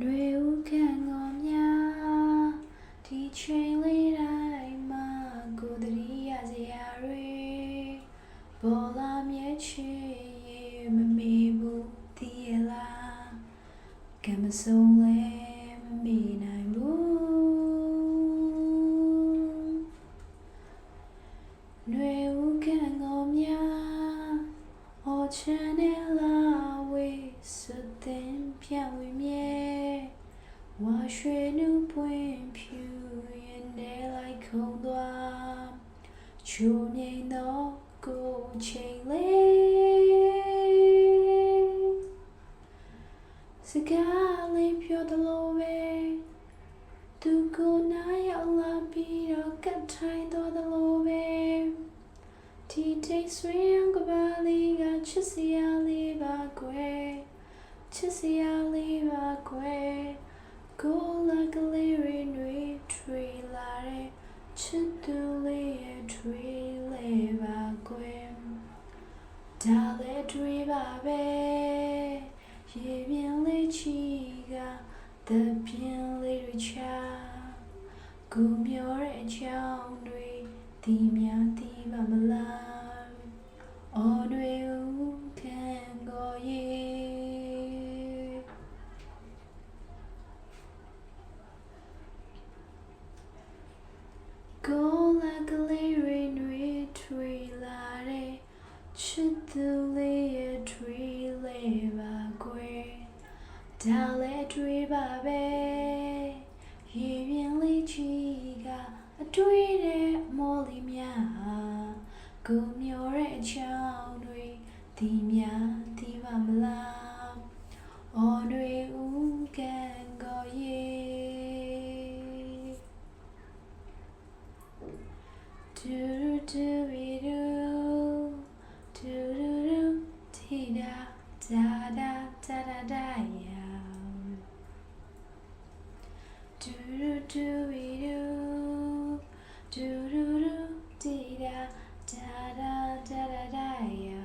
တွေဦးခံငေါများဒီချိန်လေးတိုင်းမှာကိုယ်တည်းရစရာတွေပေါ်လာမြဲချင်ရင်မမေ့ဘူးသိရလားကံမဆုံးလဲမမေ့နိုင်ဘူးတွေဦးခံငေါများအော်ချန်နဲ့လာဝေးစတဲ့ပြန်ဝင်မြဲဝါရွှေနုပွင့်ဖြူရင်ထဲလိုက်ခုံသွားချိုမြိန်သောကိုယ်ချိန်လေးစကားလေးပြောသလိုပဲသူကိုနားရောက်လာပြီးတော့ကတ်ထိုင်သွားသလိုပဲဒီတိတ်ဆွေးကပါလေးကချစ်စရာလေးပါကွယ်ချစ်စရာလေးပါကွယ်ကိုလာကလေးတွေထွေလာတဲ့ချစ်သူလေးရဲ့ထွေလေးပါကွယ်ဒါလည်းထွေပါပဲရေပြင်းလေးချီကတပြင်းလေးတွေချကိုမျောတဲ့အကြောင်းတွေဒီများဒီပါမလားအော်တွေဦးခံကိုရေကိုလာကလေးတွေထွေလာတဲ့ချစ်သူလေးရဲ့ထွေလေးပါကွယ်ဒါလည်းတွေးပါပဲရေပြင်းလေးချီကအတွေ့တဲ့အမောလေးများကိုမျောတဲ့အချောင်းတွေဒီများဒီပါမလားအော်တွေဦးကန်ကိုရေဒူဒူဝီဒူဒူဒူဒူတီဒါဒါဒါဒါဒါဒါယာဒူဒူဝီဒူဒူဒူဒူတီဒါဒါဒါဒါဒါဒါယာ